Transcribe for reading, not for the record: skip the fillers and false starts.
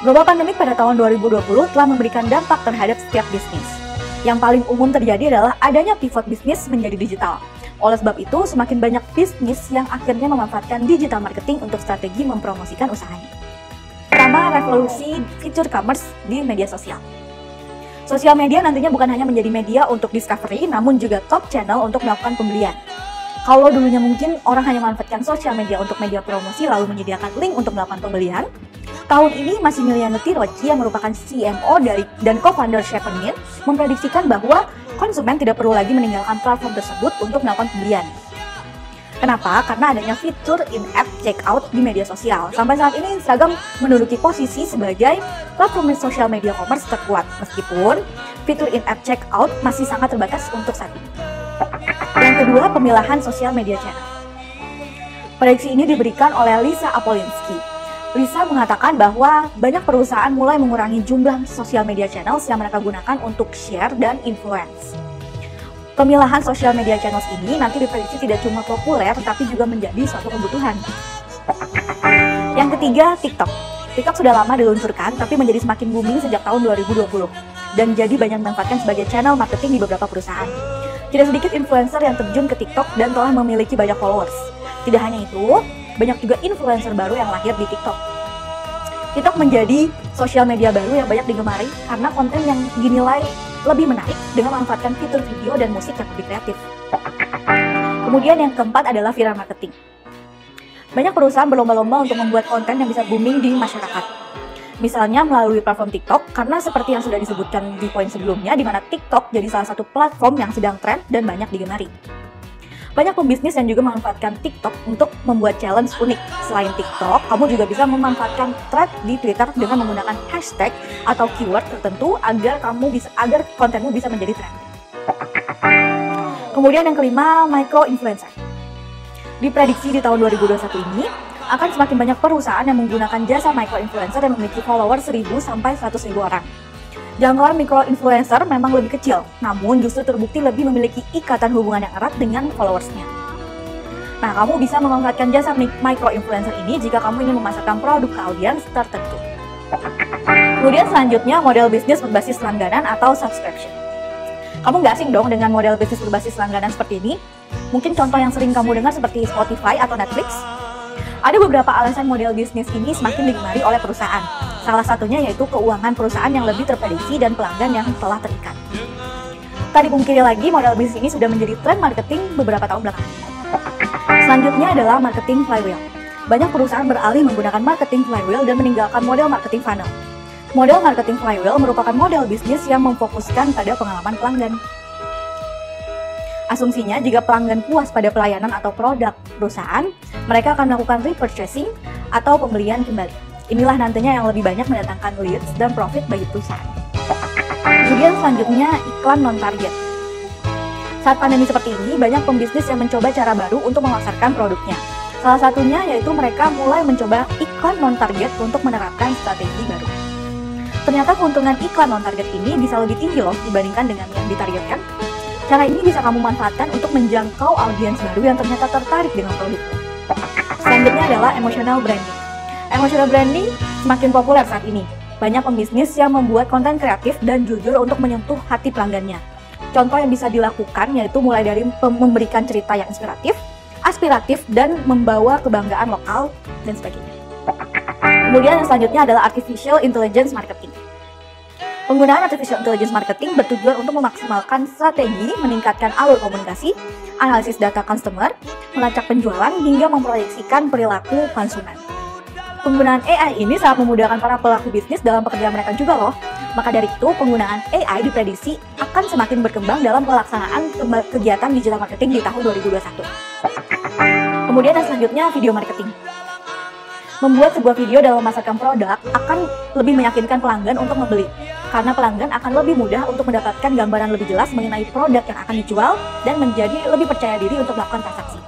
Global pandemic pada tahun 2020 telah memberikan dampak terhadap setiap bisnis. Yang paling umum terjadi adalah adanya pivot bisnis menjadi digital. Oleh sebab itu, semakin banyak bisnis yang akhirnya memanfaatkan digital marketing untuk strategi mempromosikan usahanya. Pertama, revolusi fitur commerce di media sosial. Sosial media nantinya bukan hanya menjadi media untuk discovery, namun juga top channel untuk melakukan pembelian. Kalau dulunya mungkin orang hanya memanfaatkan sosial media untuk media promosi lalu menyediakan link untuk melakukan pembelian, tahun ini Massimiliano Tirocchi yang merupakan CMO dan co-founder Chevening memprediksikan bahwa konsumen tidak perlu lagi meninggalkan platform tersebut untuk melakukan pembelian. Kenapa? Karena adanya fitur in-app checkout di media sosial. Sampai saat ini Instagram menduduki posisi sebagai platform sosial media commerce terkuat, meskipun fitur in-app checkout masih sangat terbatas untuk saat ini. Yang kedua, pemilahan sosial media channel. Prediksi ini diberikan oleh Lisa Apolinsky. Lisa mengatakan bahwa banyak perusahaan mulai mengurangi jumlah sosial media channels yang mereka gunakan untuk share dan influence. Pemilahan sosial media channels ini nanti diprediksi tidak cuma populer, tapi juga menjadi suatu kebutuhan. Yang ketiga, TikTok. TikTok sudah lama diluncurkan, tapi menjadi semakin booming sejak tahun 2020, dan jadi banyak dimanfaatkan sebagai channel marketing di beberapa perusahaan. Tidak sedikit influencer yang terjun ke TikTok dan telah memiliki banyak followers. Tidak hanya itu, banyak juga influencer baru yang lahir di TikTok. TikTok menjadi sosial media baru yang banyak digemari karena konten yang dinilai lebih menarik dengan memanfaatkan fitur video dan musik yang lebih kreatif. Kemudian yang keempat adalah viral marketing. Banyak perusahaan berlomba-lomba untuk membuat konten yang bisa booming di masyarakat. Misalnya melalui platform TikTok, karena seperti yang sudah disebutkan di poin sebelumnya, di mana TikTok jadi salah satu platform yang sedang tren dan banyak digemari. Banyak pembisnis yang juga memanfaatkan TikTok untuk membuat challenge unik. Selain TikTok, kamu juga bisa memanfaatkan thread di Twitter dengan menggunakan hashtag atau keyword tertentu agar kontenmu bisa menjadi tren. Kemudian yang kelima, micro-influencer. Diprediksi di tahun 2021 ini, akan semakin banyak perusahaan yang menggunakan jasa micro-influencer yang memiliki followers 1.000 sampai 100.000 orang. Jangkauan micro-influencer memang lebih kecil, namun justru terbukti lebih memiliki ikatan hubungan yang erat dengan followersnya. Nah, kamu bisa memanfaatkan jasa micro-influencer ini jika kamu ingin memasarkan produk ke audiens tertentu. Kemudian selanjutnya, model bisnis berbasis langganan atau subscription. Kamu nggak asing dong dengan model bisnis berbasis langganan seperti ini? Mungkin contoh yang sering kamu dengar seperti Spotify atau Netflix. Ada beberapa alasan model bisnis ini semakin digemari oleh perusahaan. Salah satunya yaitu keuangan perusahaan yang lebih terprediksi dan pelanggan yang telah terikat. Tak dipungkiri lagi, model bisnis ini sudah menjadi tren marketing beberapa tahun belakangan. Selanjutnya adalah marketing flywheel. Banyak perusahaan beralih menggunakan marketing flywheel dan meninggalkan model marketing funnel. Model marketing flywheel merupakan model bisnis yang memfokuskan pada pengalaman pelanggan. Asumsinya, jika pelanggan puas pada pelayanan atau produk perusahaan, mereka akan melakukan repurchasing atau pembelian kembali. Inilah nantinya yang lebih banyak mendatangkan leads dan profit bagi perusahaan. Kemudian selanjutnya, iklan non-target. Saat pandemi seperti ini, banyak pembisnis yang mencoba cara baru untuk memasarkan produknya. Salah satunya yaitu mereka mulai mencoba iklan non-target untuk menerapkan strategi baru. Ternyata keuntungan iklan non-target ini bisa lebih tinggi loh dibandingkan dengan yang ditargetkan. Cara ini bisa kamu manfaatkan untuk menjangkau audiens baru yang ternyata tertarik dengan produkmu. Selanjutnya adalah emotional branding. Emotional branding semakin populer saat ini. Banyak pembisnis yang membuat konten kreatif dan jujur untuk menyentuh hati pelanggannya. Contoh yang bisa dilakukan yaitu mulai dari memberikan cerita yang inspiratif, aspiratif, dan membawa kebanggaan lokal, dan sebagainya. Kemudian yang selanjutnya adalah artificial intelligence marketing. Penggunaan artificial intelligence marketing bertujuan untuk memaksimalkan strategi, meningkatkan alur komunikasi, analisis data customer, melacak penjualan, hingga memproyeksikan perilaku konsumen. Penggunaan AI ini sangat memudahkan para pelaku bisnis dalam pekerjaan mereka juga loh. Maka dari itu, penggunaan AI diprediksi akan semakin berkembang dalam pelaksanaan kegiatan digital marketing di tahun 2021. Kemudian yang selanjutnya, video marketing. Membuat sebuah video dalam memasarkan produk akan lebih meyakinkan pelanggan untuk membeli. Karena pelanggan akan lebih mudah untuk mendapatkan gambaran lebih jelas mengenai produk yang akan dijual dan menjadi lebih percaya diri untuk melakukan transaksi.